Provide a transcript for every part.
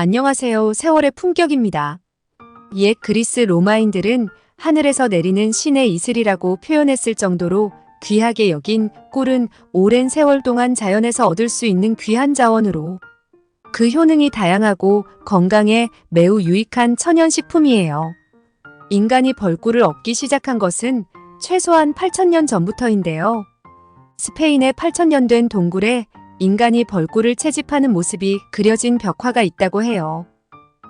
안녕하세요. 세월의 품격입니다. 옛 그리스 로마인들은 하늘에서 내리는 신의 이슬이라고 표현했을 정도로 귀하게 여긴 꿀은 오랜 세월 동안 자연에서 얻을 수 있는 귀한 자원으로 그 효능이 다양하고 건강에 매우 유익한 천연식품이에요. 인간이 벌꿀을 얻기 시작한 것은 최소한 8,000년 전부터인데요. 스페인의 8,000년 된 동굴에 인간이 벌꿀을 채집하는 모습이 그려진 벽화가 있다고 해요.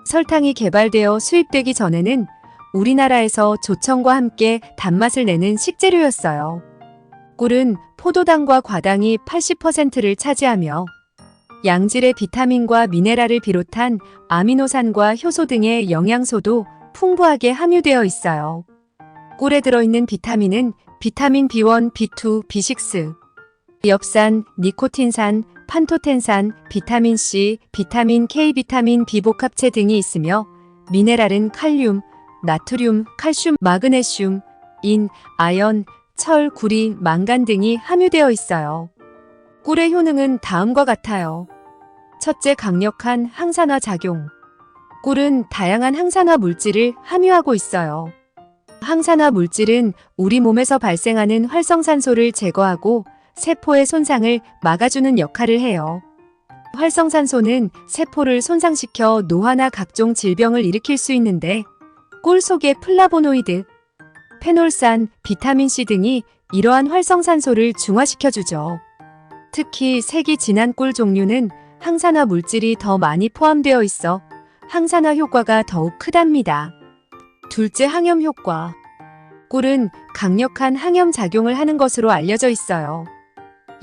설탕이 개발되어 수입되기 전에는 우리나라에서 조청과 함께 단맛을 내는 식재료였어요. 꿀은 포도당과 과당이 80%를 차지하며 양질의 비타민과 미네랄을 비롯한 아미노산과 효소 등의 영양소도 풍부하게 함유되어 있어요. 꿀에 들어있는 비타민은 비타민 B1, B2, B6, 엽산, 니코틴산, 판토텐산, 비타민 C, 비타민 K, 비타민 B 복합체 등이 있으며 미네랄은 칼륨, 나트륨, 칼슘, 마그네슘, 인, 아연, 철, 구리, 망간 등이 함유되어 있어요. 꿀의 효능은 다음과 같아요. 첫째, 강력한 항산화 작용. 꿀은 다양한 항산화 물질을 함유하고 있어요. 항산화 물질은 우리 몸에서 발생하는 활성산소를 제거하고 세포의 손상을 막아주는 역할을 해요. 활성산소는 세포를 손상시켜 노화나 각종 질병을 일으킬 수 있는데 꿀 속의 플라보노이드, 페놀산, 비타민C 등이 이러한 활성산소를 중화시켜주죠. 특히 색이 진한 꿀 종류는 항산화 물질이 더 많이 포함되어 있어 항산화 효과가 더욱 크답니다. 둘째, 항염 효과. 꿀은 강력한 항염 작용을 하는 것으로 알려져 있어요.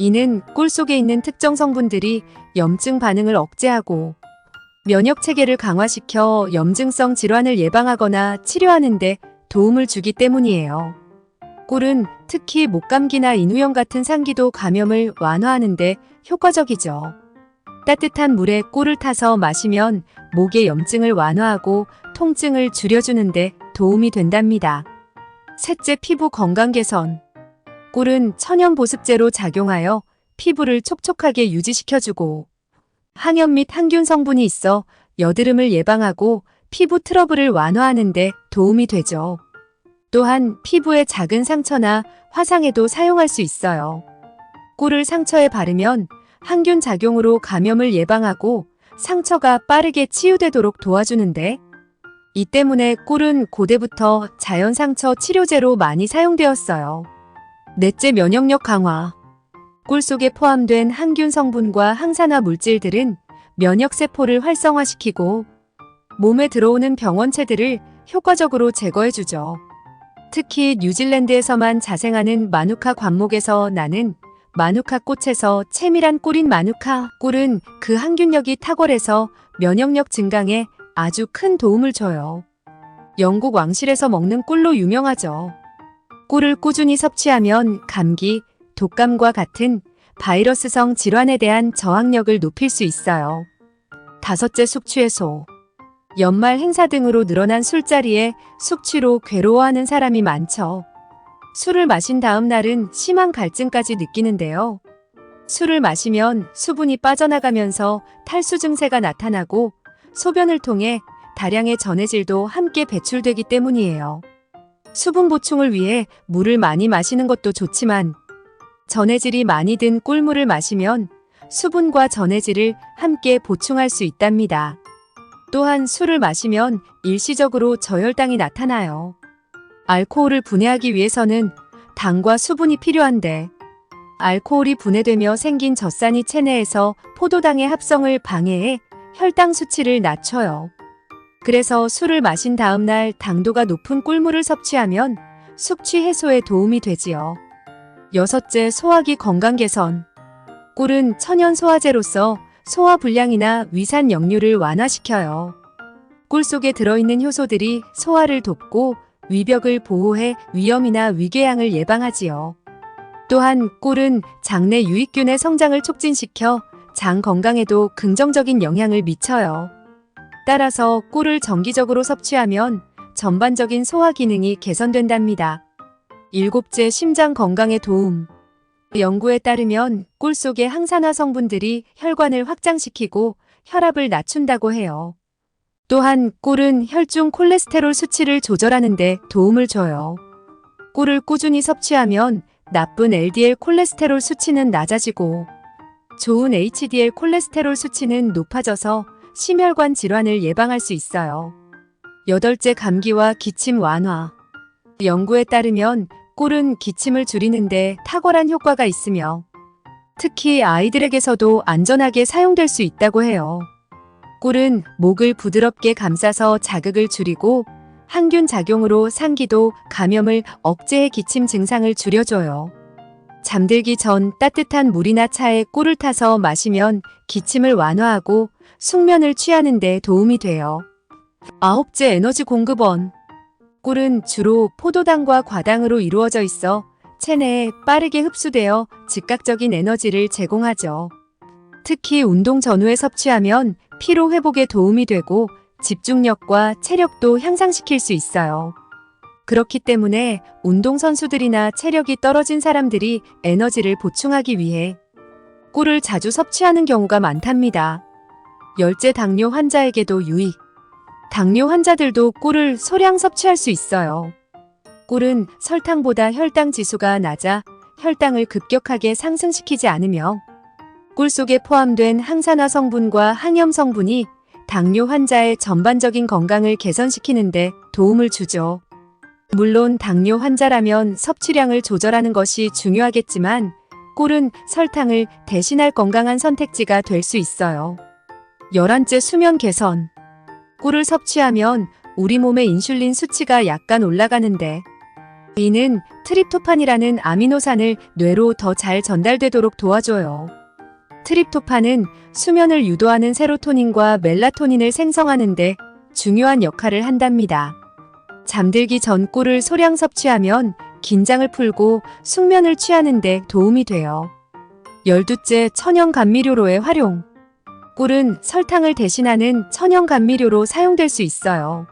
이는 꿀 속에 있는 특정 성분들이 염증 반응을 억제하고 면역 체계를 강화시켜 염증성 질환을 예방하거나 치료하는 데 도움을 주기 때문이에요. 꿀은 특히 목감기나 인후염 같은 상기도 감염을 완화하는 데 효과적이죠. 따뜻한 물에 꿀을 타서 마시면 목의 염증을 완화하고 통증을 줄여주는 데 도움이 된답니다. 셋째, 피부 건강 개선. 꿀은 천연 보습제로 작용하여 피부를 촉촉하게 유지시켜주고 항염 및 항균 성분이 있어 여드름을 예방하고 피부 트러블을 완화하는 데 도움이 되죠. 또한 피부의 작은 상처나 화상에도 사용할 수 있어요. 꿀을 상처에 바르면 항균 작용으로 감염을 예방하고 상처가 빠르게 치유되도록 도와주는데 이 때문에 꿀은 고대부터 자연 상처 치료제로 많이 사용되었어요. 넷째, 면역력 강화. 꿀 속에 포함된 항균 성분과 항산화 물질들은 면역세포를 활성화시키고 몸에 들어오는 병원체들을 효과적으로 제거해주죠. 특히 뉴질랜드에서만 자생하는 마누카 관목에서 나는 마누카 꽃에서 채밀한 꿀인 마누카 꿀은 그 항균력이 탁월해서 면역력 증강에 아주 큰 도움을 줘요. 영국 왕실에서 먹는 꿀로 유명하죠. 꿀을 꾸준히 섭취하면 감기, 독감과 같은 바이러스성 질환에 대한 저항력을 높일 수 있어요. 다섯째, 숙취 해소. 연말 행사 등으로 늘어난 술자리에 숙취로 괴로워하는 사람이 많죠. 술을 마신 다음 날은 심한 갈증까지 느끼는데요. 술을 마시면 수분이 빠져나가면서 탈수 증세가 나타나고 소변을 통해 다량의 전해질도 함께 배출되기 때문이에요. 수분 보충을 위해 물을 많이 마시는 것도 좋지만 전해질이 많이 든 꿀물을 마시면 수분과 전해질을 함께 보충할 수 있답니다. 또한 술을 마시면 일시적으로 저혈당이 나타나요. 알코올을 분해하기 위해서는 당과 수분이 필요한데 알코올이 분해되며 생긴 젖산이 체내에서 포도당의 합성을 방해해 혈당 수치를 낮춰요. 그래서 술을 마신 다음 날 당도가 높은 꿀물을 섭취하면 숙취 해소에 도움이 되지요. 여섯째, 소화기 건강 개선. 꿀은 천연 소화제로서 소화불량이나 위산 역류를 완화시켜요. 꿀 속에 들어있는 효소들이 소화를 돕고 위벽을 보호해 위염이나 위궤양을 예방하지요. 또한 꿀은 장내 유익균의 성장을 촉진시켜 장 건강에도 긍정적인 영향을 미쳐요. 따라서 꿀을 정기적으로 섭취하면 전반적인 소화 기능이 개선된답니다. 일곱째, 심장 건강에 도움. 연구에 따르면 꿀 속의 항산화 성분들이 혈관을 확장시키고 혈압을 낮춘다고 해요. 또한 꿀은 혈중 콜레스테롤 수치를 조절하는 데 도움을 줘요. 꿀을 꾸준히 섭취하면 나쁜 LDL 콜레스테롤 수치는 낮아지고 좋은 HDL 콜레스테롤 수치는 높아져서 심혈관 질환을 예방할 수 있어요. 8째, 감기와 기침 완화. 연구에 따르면 꿀은 기침을 줄이는데 탁월한 효과가 있으며 특히 아이들에게서도 안전하게 사용될 수 있다고 해요. 꿀은 목을 부드럽게 감싸서 자극을 줄이고 항균 작용으로 상기도, 감염을 억제해 기침 증상을 줄여줘요. 잠들기 전 따뜻한 물이나 차에 꿀을 타서 마시면 기침을 완화하고 숙면을 취하는 데 도움이 돼요. 9째, 에너지 공급원. 꿀은 주로 포도당과 과당으로 이루어져 있어 체내에 빠르게 흡수되어 즉각적인 에너지를 제공하죠. 특히 운동 전후에 섭취하면 피로 회복에 도움이 되고 집중력과 체력도 향상시킬 수 있어요. 그렇기 때문에 운동선수들이나 체력이 떨어진 사람들이 에너지를 보충하기 위해 꿀을 자주 섭취하는 경우가 많답니다. 10째, 당뇨 환자에게도 유익. 당뇨 환자들도 꿀을 소량 섭취할 수 있어요. 꿀은 설탕보다 혈당 지수가 낮아 혈당을 급격하게 상승시키지 않으며 꿀 속에 포함된 항산화 성분과 항염 성분이 당뇨 환자의 전반적인 건강을 개선시키는 데 도움을 주죠. 물론 당뇨 환자라면 섭취량을 조절하는 것이 중요하겠지만 꿀은 설탕을 대신할 건강한 선택지가 될 수 있어요. 11째, 수면 개선. 꿀을 섭취하면 우리 몸의 인슐린 수치가 약간 올라가는데 이는 트립토판이라는 아미노산을 뇌로 더 잘 전달되도록 도와줘요. 트립토판은 수면을 유도하는 세로토닌과 멜라토닌을 생성하는 데 중요한 역할을 한답니다. 잠들기 전 꿀을 소량 섭취하면 긴장을 풀고 숙면을 취하는 데 도움이 돼요. 12째, 천연 감미료로의 활용. 꿀은 설탕을 대신하는 천연 감미료로 사용될 수 있어요.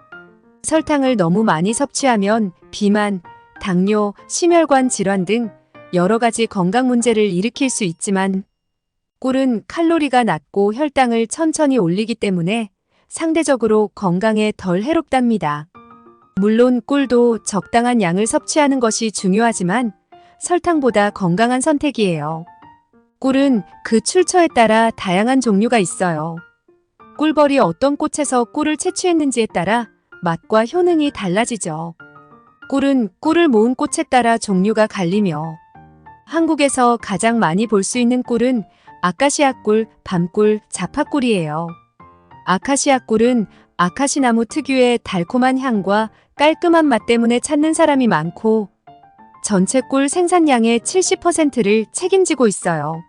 설탕을 너무 많이 섭취하면 비만, 당뇨, 심혈관 질환 등 여러 가지 건강 문제를 일으킬 수 있지만 꿀은 칼로리가 낮고 혈당을 천천히 올리기 때문에 상대적으로 건강에 덜 해롭답니다. 물론 꿀도 적당한 양을 섭취하는 것이 중요하지만 설탕보다 건강한 선택이에요. 꿀은 그 출처에 따라 다양한 종류가 있어요. 꿀벌이 어떤 꽃에서 꿀을 채취했는지에 따라 맛과 효능이 달라지죠. 꿀은 꿀을 모은 꽃에 따라 종류가 갈리며 한국에서 가장 많이 볼 수 있는 꿀은 아카시아 꿀, 밤꿀, 자파꿀이에요. 아카시아 꿀은 아카시나무 특유의 달콤한 향과 깔끔한 맛 때문에 찾는 사람이 많고 전체 꿀 생산량의 70%를 책임지고 있어요.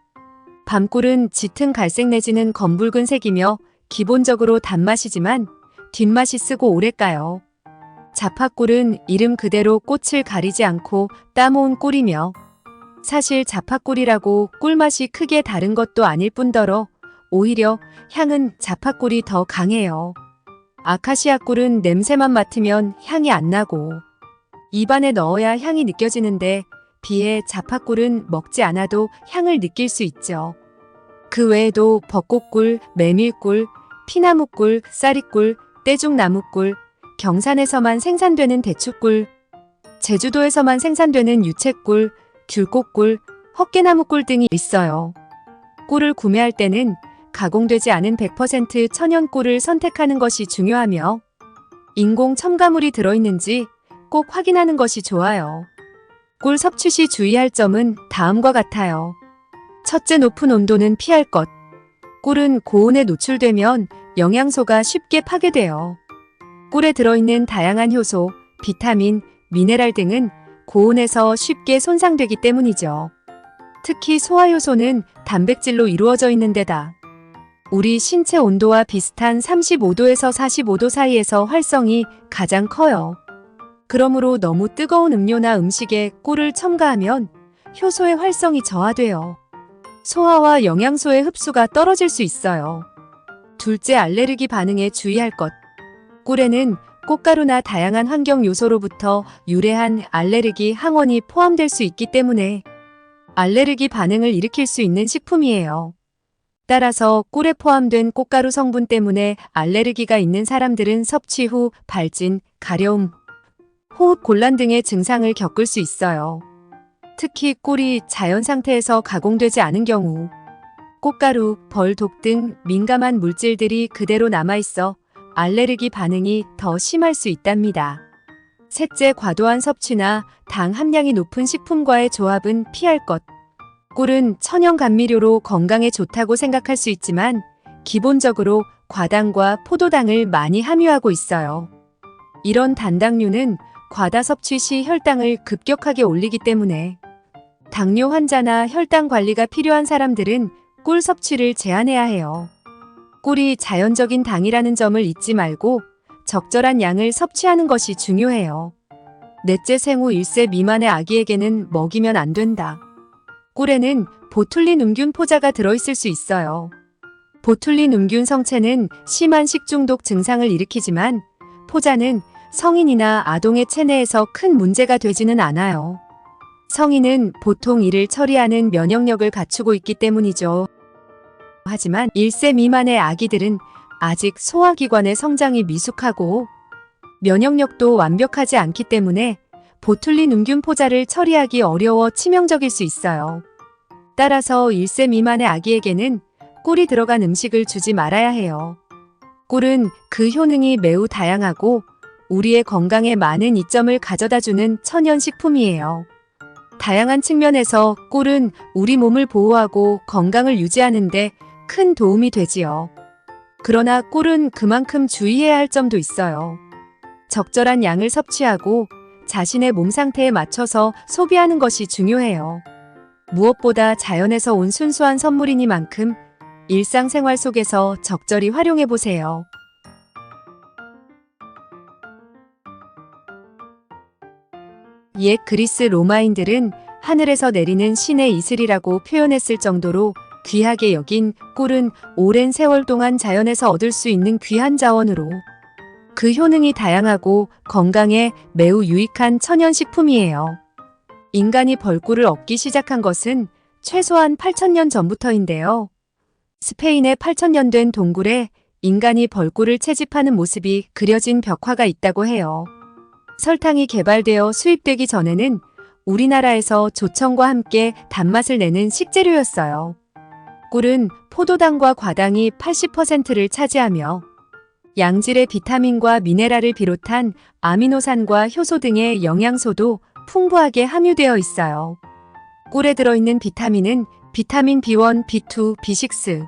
밤꿀은 짙은 갈색 내지는 검붉은 색이며 기본적으로 단맛이지만 뒷맛이 쓰고 오래 가요. 자파꿀은 이름 그대로 꽃을 가리지 않고 따모은 꿀이며 사실 자파꿀이라고 꿀맛이 크게 다른 것도 아닐 뿐더러 오히려 향은 자파꿀이 더 강해요. 아카시아 꿀은 냄새만 맡으면 향이 안 나고 입안에 넣어야 향이 느껴지는데 비해 자파꿀은 먹지 않아도 향을 느낄 수 있죠. 그 외에도 벚꽃꿀, 메밀꿀, 피나무꿀, 쌀이꿀, 떼죽나무꿀, 경산에서만 생산되는 대추꿀, 제주도에서만 생산되는 유채꿀, 귤꽃꿀, 헛개나무꿀 등이 있어요. 꿀을 구매할 때는 가공되지 않은 100% 천연 꿀을 선택하는 것이 중요하며 인공 첨가물이 들어있는지 꼭 확인하는 것이 좋아요. 꿀 섭취 시 주의할 점은 다음과 같아요. 첫째, 높은 온도는 피할 것. 꿀은 고온에 노출되면 영양소가 쉽게 파괴돼요. 꿀에 들어있는 다양한 효소, 비타민, 미네랄 등은 고온에서 쉽게 손상되기 때문이죠. 특히 소화효소는 단백질로 이루어져 있는 데다 우리 신체 온도와 비슷한 35도에서 45도 사이에서 활성이 가장 커요. 그러므로 너무 뜨거운 음료나 음식에 꿀을 첨가하면 효소의 활성이 저하돼요. 소화와 영양소의 흡수가 떨어질 수 있어요. 둘째, 알레르기 반응에 주의할 것. 꿀에는 꽃가루나 다양한 환경 요소로부터 유래한 알레르기 항원이 포함될 수 있기 때문에 알레르기 반응을 일으킬 수 있는 식품이에요. 따라서 꿀에 포함된 꽃가루 성분 때문에 알레르기가 있는 사람들은 섭취 후 발진, 가려움, 호흡 곤란 등의 증상을 겪을 수 있어요. 특히 꿀이 자연 상태에서 가공되지 않은 경우 꽃가루, 벌, 독 등 민감한 물질들이 그대로 남아있어 알레르기 반응이 더 심할 수 있답니다. 셋째, 과도한 섭취나 당 함량이 높은 식품과의 조합은 피할 것. 꿀은 천연 감미료로 건강에 좋다고 생각할 수 있지만 기본적으로 과당과 포도당을 많이 함유하고 있어요. 이런 단당류는 과다 섭취 시 혈당을 급격하게 올리기 때문에 당뇨 환자나 혈당 관리가 필요한 사람들은 꿀 섭취를 제한해야 해요. 꿀이 자연적인 당이라는 점을 잊지 말고 적절한 양을 섭취하는 것이 중요해요. 넷째, 생후 1세 미만의 아기에게는 먹이면 안 된다. 꿀에는 보툴린음균 포자가 들어있을 수 있어요. 보툴린음균 성체는 심한 식중독 증상을 일으키지만 포자는 성인이나 아동의 체내에서 큰 문제가 되지는 않아요. 성인은 보통 이를 처리하는 면역력을 갖추고 있기 때문이죠. 하지만 1세 미만의 아기들은 아직 소화기관의 성장이 미숙하고 면역력도 완벽하지 않기 때문에 보툴린음균 포자를 처리하기 어려워 치명적일 수 있어요. 따라서 1세 미만의 아기에게는 꿀이 들어간 음식을 주지 말아야 해요. 꿀은 그 효능이 매우 다양하고 우리의 건강에 많은 이점을 가져다주는 천연식품이에요. 다양한 측면에서 꿀은 우리 몸을 보호하고 건강을 유지하는 데 큰 도움이 되지요. 그러나 꿀은 그만큼 주의해야 할 점도 있어요. 적절한 양을 섭취하고 자신의 몸 상태에 맞춰서 소비하는 것이 중요해요. 무엇보다 자연에서 온 순수한 선물이니만큼 일상생활 속에서 적절히 활용해 보세요. 옛 그리스 로마인들은 하늘에서 내리는 신의 이슬이라고 표현했을 정도로 귀하게 여긴 꿀은 오랜 세월 동안 자연에서 얻을 수 있는 귀한 자원으로 그 효능이 다양하고 건강에 매우 유익한 천연식품이에요. 인간이 벌꿀을 얻기 시작한 것은 최소한 8,000년 전부터인데요. 스페인의 8,000년 된 동굴에 인간이 벌꿀을 채집하는 모습이 그려진 벽화가 있다고 해요. 설탕이 개발되어 수입되기 전에는 우리나라에서 조청과 함께 단맛을 내는 식재료였어요. 꿀은 포도당과 과당이 80%를 차지하며 양질의 비타민과 미네랄을 비롯한 아미노산과 효소 등의 영양소도 풍부하게 함유되어 있어요. 꿀에 들어있는 비타민은 비타민 B1, B2, B6,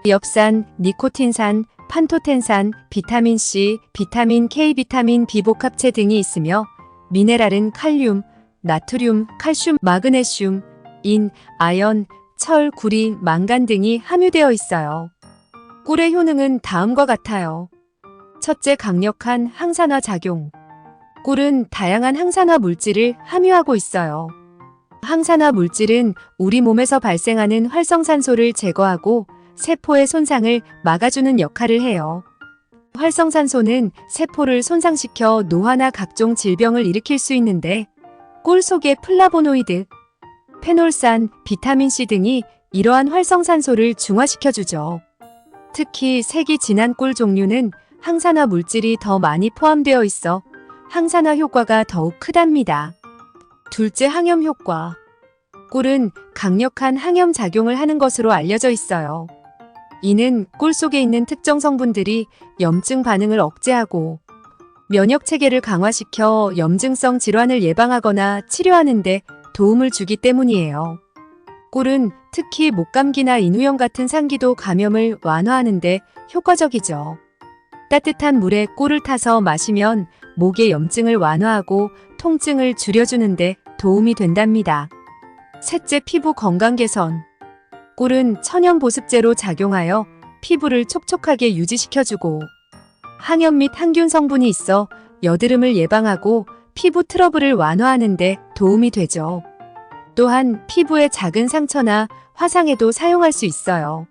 엽산, 니코틴산, 판토텐산, 비타민 C, 비타민 K, 비타민 비복합체 등이 있으며 미네랄은 칼륨, 나트륨, 칼슘, 마그네슘, 인, 아연, 철, 구리, 망간 등이 함유되어 있어요. 꿀의 효능은 다음과 같아요. 첫째, 강력한 항산화 작용. 꿀은 다양한 항산화 물질을 함유하고 있어요. 항산화 물질은 우리 몸에서 발생하는 활성산소를 제거하고 세포의 손상을 막아주는 역할을 해요. 활성산소는 세포를 손상시켜 노화나 각종 질병을 일으킬 수 있는데 꿀 속의 플라보노이드, 페놀산, 비타민C 등이 이러한 활성산소를 중화시켜주죠. 특히 색이 진한 꿀 종류는 항산화 물질이 더 많이 포함되어 있어 항산화 효과가 더욱 크답니다. 둘째, 항염 효과. 꿀은 강력한 항염 작용을 하는 것으로 알려져 있어요. 이는 꿀 속에 있는 특정 성분들이 염증 반응을 억제하고 면역 체계를 강화시켜 염증성 질환을 예방하거나 치료하는 데 도움을 주기 때문이에요. 꿀은 특히 목감기나 인후염 같은 상기도 감염을 완화하는 데 효과적이죠. 따뜻한 물에 꿀을 타서 마시면 목의 염증을 완화하고 통증을 줄여주는 데 도움이 된답니다. 셋째, 피부 건강 개선. 꿀은 천연 보습제로 작용하여 피부를 촉촉하게 유지시켜주고 항염 및 항균 성분이 있어 여드름을 예방하고 피부 트러블을 완화하는 데 도움이 되죠. 또한 피부의 작은 상처나 화상에도 사용할 수 있어요.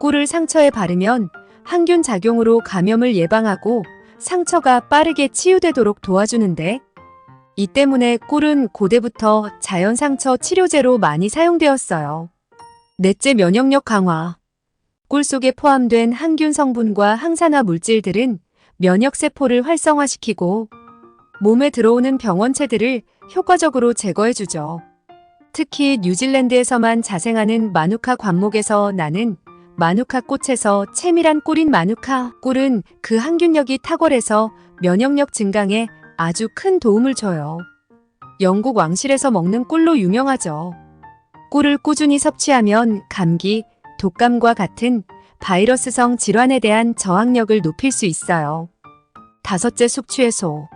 꿀을 상처에 바르면 항균 작용으로 감염을 예방하고 상처가 빠르게 치유되도록 도와주는데 이 때문에 꿀은 고대부터 자연 상처 치료제로 많이 사용되었어요. 넷째, 면역력 강화. 꿀 속에 포함된 항균 성분과 항산화 물질들은 면역세포를 활성화시키고 몸에 들어오는 병원체들을 효과적으로 제거해주죠. 특히 뉴질랜드에서만 자생하는 마누카 관목에서 나는 마누카 꽃에서 채밀한 꿀인 마누카 꿀은 그 항균력이 탁월해서 면역력 증강에 아주 큰 도움을 줘요. 영국 왕실에서 먹는 꿀로 유명하죠. 꿀을 꾸준히 섭취하면 감기, 독감과 같은 바이러스성 질환에 대한 저항력을 높일 수 있어요. 다섯째, 숙취 해소.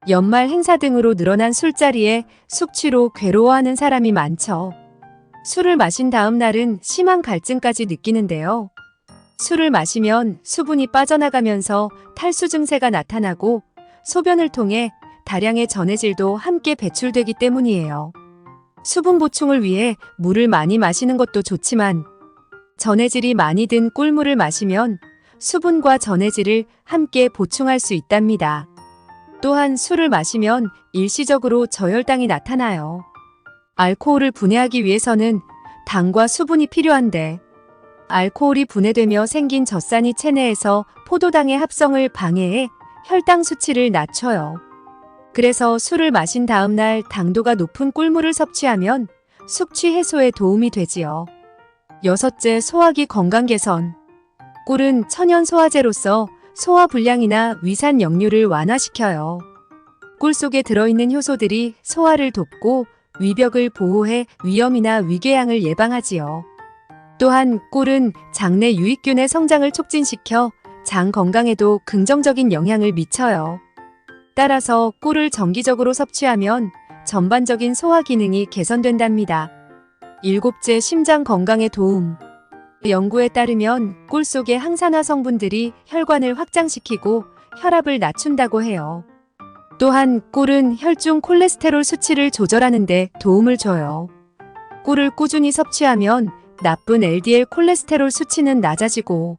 연말 행사 등으로 늘어난 술자리에 숙취로 괴로워하는 사람이 많죠. 술을 마신 다음 날은 심한 갈증까지 느끼는데요. 술을 마시면 수분이 빠져나가면서 탈수 증세가 나타나고 소변을 통해 다량의 전해질도 함께 배출되기 때문이에요. 수분 보충을 위해 물을 많이 마시는 것도 좋지만 전해질이 많이 든 꿀물을 마시면 수분과 전해질을 함께 보충할 수 있답니다. 또한 술을 마시면 일시적으로 저혈당이 나타나요. 알코올을 분해하기 위해서는 당과 수분이 필요한데 알코올이 분해되며 생긴 젖산이 체내에서 포도당의 합성을 방해해 혈당 수치를 낮춰요. 그래서 술을 마신 다음 날 당도가 높은 꿀물을 섭취하면 숙취 해소에 도움이 되지요. 여섯째, 소화기 건강 개선. 꿀은 천연 소화제로서 소화 불량이나 위산 역류를 완화시켜요. 꿀 속에 들어있는 효소들이 소화를 돕고 위벽을 보호해 위염이나 위궤양을 예방하지요. 또한 꿀은 장내 유익균의 성장을 촉진시켜 장 건강에도 긍정적인 영향을 미쳐요. 따라서 꿀을 정기적으로 섭취하면 전반적인 소화 기능이 개선된답니다. 일곱째, 심장 건강에 도움. 연구에 따르면 꿀 속의 항산화 성분들이 혈관을 확장시키고 혈압을 낮춘다고 해요. 또한 꿀은 혈중 콜레스테롤 수치를 조절하는 데 도움을 줘요. 꿀을 꾸준히 섭취하면 나쁜 LDL 콜레스테롤 수치는 낮아지고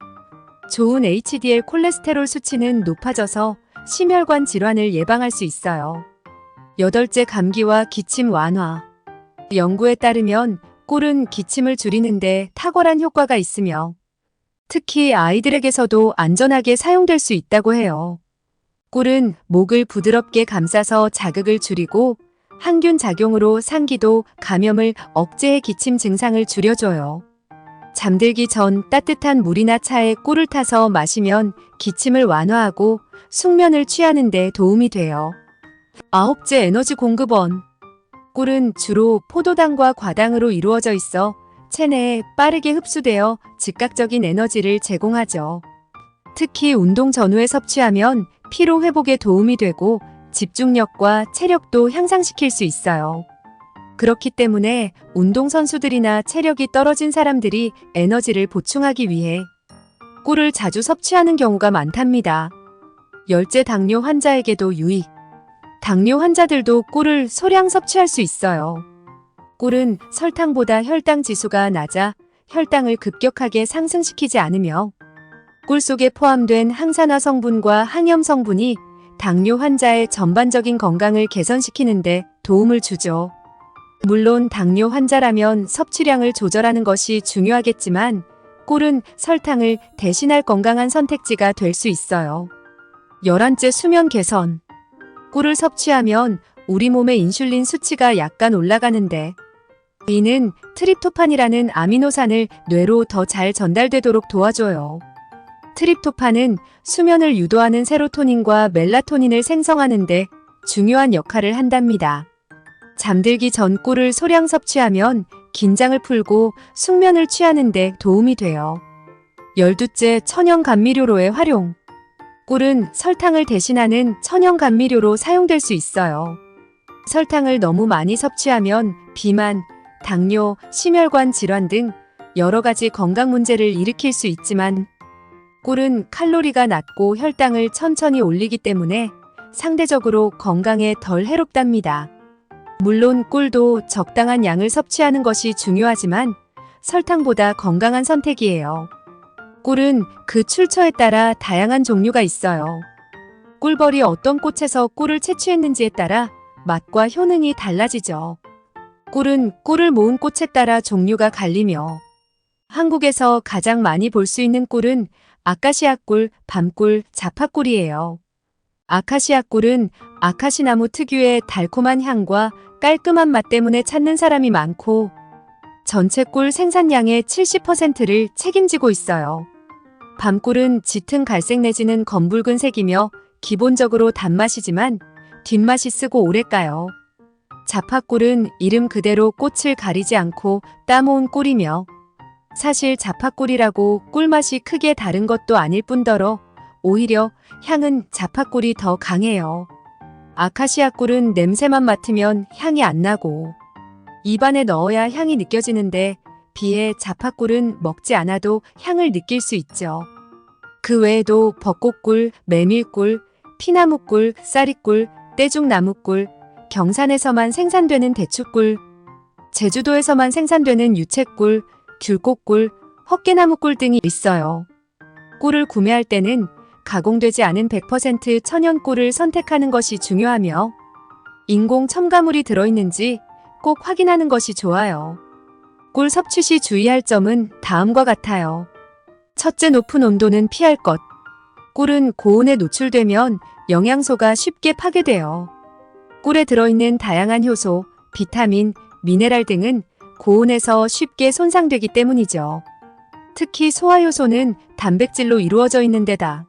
좋은 HDL 콜레스테롤 수치는 높아져서 심혈관 질환을 예방할 수 있어요. 여덟째, 감기와 기침 완화. 연구에 따르면 꿀은 기침을 줄이는데 탁월한 효과가 있으며 특히 아이들에게서도 안전하게 사용될 수 있다고 해요. 꿀은 목을 부드럽게 감싸서 자극을 줄이고 항균 작용으로 상기도 감염을 억제해 기침 증상을 줄여줘요. 잠들기 전 따뜻한 물이나 차에 꿀을 타서 마시면 기침을 완화하고 숙면을 취하는 데 도움이 돼요. 아홉째, 에너지 공급원. 꿀은 주로 포도당과 과당으로 이루어져 있어 체내에 빠르게 흡수되어 즉각적인 에너지를 제공하죠. 특히 운동 전후에 섭취하면 피로 회복에 도움이 되고 집중력과 체력도 향상시킬 수 있어요. 그렇기 때문에 운동선수들이나 체력이 떨어진 사람들이 에너지를 보충하기 위해 꿀을 자주 섭취하는 경우가 많답니다. 열째, 당뇨 환자에게도 유익. 당뇨 환자들도 꿀을 소량 섭취할 수 있어요. 꿀은 설탕보다 혈당 지수가 낮아 혈당을 급격하게 상승시키지 않으며 꿀 속에 포함된 항산화 성분과 항염 성분이 당뇨 환자의 전반적인 건강을 개선시키는 데 도움을 주죠. 물론 당뇨 환자라면 섭취량을 조절하는 것이 중요하겠지만 꿀은 설탕을 대신할 건강한 선택지가 될 수 있어요. 11째, 수면 개선. 꿀을 섭취하면 우리 몸의 인슐린 수치가 약간 올라가는데 이는 트립토판이라는 아미노산을 뇌로 더 잘 전달되도록 도와줘요. 트립토판은 수면을 유도하는 세로토닌과 멜라토닌을 생성하는 데 중요한 역할을 한답니다. 잠들기 전 꿀을 소량 섭취하면 긴장을 풀고 숙면을 취하는 데 도움이 돼요. 12째, 천연 감미료로의 활용. 꿀은 설탕을 대신하는 천연 감미료로 사용될 수 있어요. 설탕을 너무 많이 섭취하면 비만, 당뇨, 심혈관 질환 등 여러 가지 건강 문제를 일으킬 수 있지만 꿀은 칼로리가 낮고 혈당을 천천히 올리기 때문에 상대적으로 건강에 덜 해롭답니다. 물론 꿀도 적당한 양을 섭취하는 것이 중요하지만 설탕보다 건강한 선택이에요. 꿀은 그 출처에 따라 다양한 종류가 있어요. 꿀벌이 어떤 꽃에서 꿀을 채취했는지에 따라 맛과 효능이 달라지죠. 꿀은 꿀을 모은 꽃에 따라 종류가 갈리며 한국에서 가장 많이 볼 수 있는 꿀은 아카시아 꿀, 밤꿀, 자파꿀이에요. 아카시아 꿀은 아카시나무 특유의 달콤한 향과 깔끔한 맛 때문에 찾는 사람이 많고 전체 꿀 생산량의 70%를 책임지고 있어요. 밤꿀은 짙은 갈색 내지는 검붉은 색이며 기본적으로 단맛이지만 뒷맛이 쓰고 오래 가요. 자파꿀은 이름 그대로 꽃을 가리지 않고 따모은 꿀이며 사실 자파꿀이라고 꿀맛이 크게 다른 것도 아닐 뿐더러 오히려 향은 자파꿀이 더 강해요. 아카시아 꿀은 냄새만 맡으면 향이 안 나고 입안에 넣어야 향이 느껴지는데 비해 자파꿀은 먹지 않아도 향을 느낄 수 있죠. 그 외에도 벚꽃꿀, 메밀꿀, 피나무꿀, 쌀이꿀, 떼죽나무꿀, 경산에서만 생산되는 대추꿀, 제주도에서만 생산되는 유채꿀, 귤꽃꿀, 헛개나무꿀 등이 있어요. 꿀을 구매할 때는 가공되지 않은 100% 천연 꿀을 선택하는 것이 중요하며 인공 첨가물이 들어있는지 꼭 확인하는 것이 좋아요. 꿀 섭취 시 주의할 점은 다음과 같아요. 첫째, 높은 온도는 피할 것. 꿀은 고온에 노출되면 영양소가 쉽게 파괴돼요. 꿀에 들어있는 다양한 효소, 비타민, 미네랄 등은 고온에서 쉽게 손상되기 때문이죠. 특히 소화효소는 단백질로 이루어져 있는 데다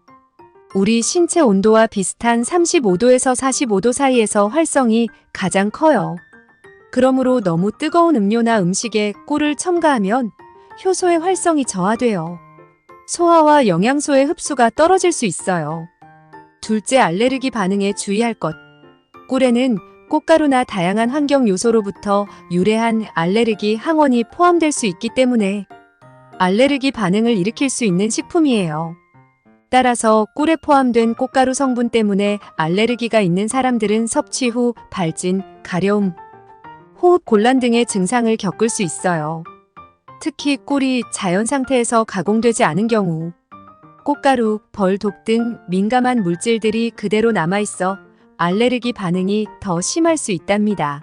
우리 신체 온도와 비슷한 35도에서 45도 사이에서 활성이 가장 커요. 그러므로 너무 뜨거운 음료나 음식에 꿀을 첨가하면 효소의 활성이 저하돼요. 소화와 영양소의 흡수가 떨어질 수 있어요. 둘째, 알레르기 반응에 주의할 것. 꿀에는 꽃가루나 다양한 환경 요소로부터 유래한 알레르기 항원이 포함될 수 있기 때문에 알레르기 반응을 일으킬 수 있는 식품이에요. 따라서 꿀에 포함된 꽃가루 성분 때문에 알레르기가 있는 사람들은 섭취 후 발진, 가려움, 호흡 곤란 등의 증상을 겪을 수 있어요. 특히 꿀이 자연 상태에서 가공되지 않은 경우 꽃가루, 벌, 독 등 민감한 물질들이 그대로 남아있어 알레르기 반응이 더 심할 수 있답니다.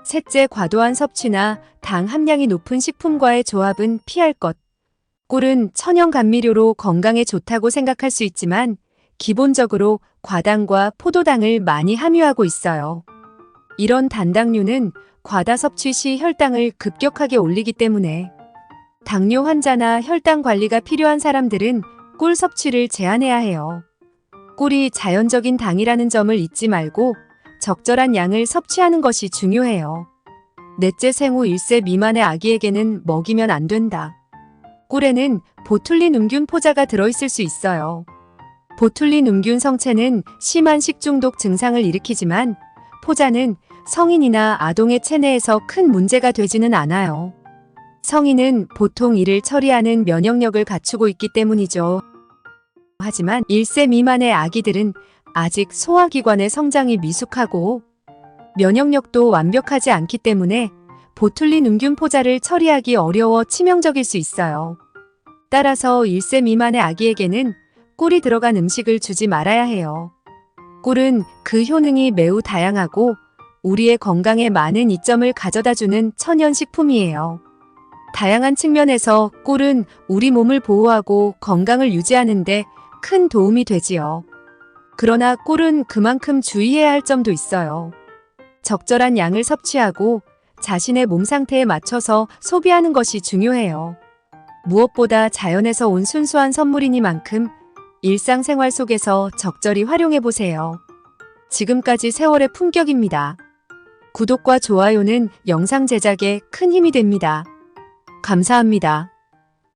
셋째, 과도한 섭취나 당 함량이 높은 식품과의 조합은 피할 것. 꿀은 천연 감미료로 건강에 좋다고 생각할 수 있지만 기본적으로 과당과 포도당을 많이 함유하고 있어요. 이런 단당류는 과다 섭취 시 혈당을 급격하게 올리기 때문에 당뇨 환자나 혈당 관리가 필요한 사람들은 꿀 섭취를 제한해야 해요. 꿀이 자연적인 당이라는 점을 잊지 말고 적절한 양을 섭취하는 것이 중요해요. 넷째, 생후 1세 미만의 아기에게는 먹이면 안 된다. 꿀에는 보툴린음균 포자가 들어있을 수 있어요. 보툴린음균 성체는 심한 식중독 증상을 일으키지만 포자는 성인이나 아동의 체내에서 큰 문제가 되지는 않아요. 성인은 보통 이를 처리하는 면역력을 갖추고 있기 때문이죠. 하지만 1세 미만의 아기들은 아직 소화기관의 성장이 미숙하고 면역력도 완벽하지 않기 때문에 보툴린음균 포자를 처리하기 어려워 치명적일 수 있어요. 따라서 1세 미만의 아기에게는 꿀이 들어간 음식을 주지 말아야 해요. 꿀은 그 효능이 매우 다양하고 우리의 건강에 많은 이점을 가져다주는 천연식품이에요. 다양한 측면에서 꿀은 우리 몸을 보호하고 건강을 유지하는 데 큰 도움이 되지요. 그러나 꿀은 그만큼 주의해야 할 점도 있어요. 적절한 양을 섭취하고 자신의 몸 상태에 맞춰서 소비하는 것이 중요해요. 무엇보다 자연에서 온 순수한 선물이니만큼 일상생활 속에서 적절히 활용해보세요. 지금까지 세월의 품격입니다. 구독과 좋아요는 영상 제작에 큰 힘이 됩니다. 감사합니다.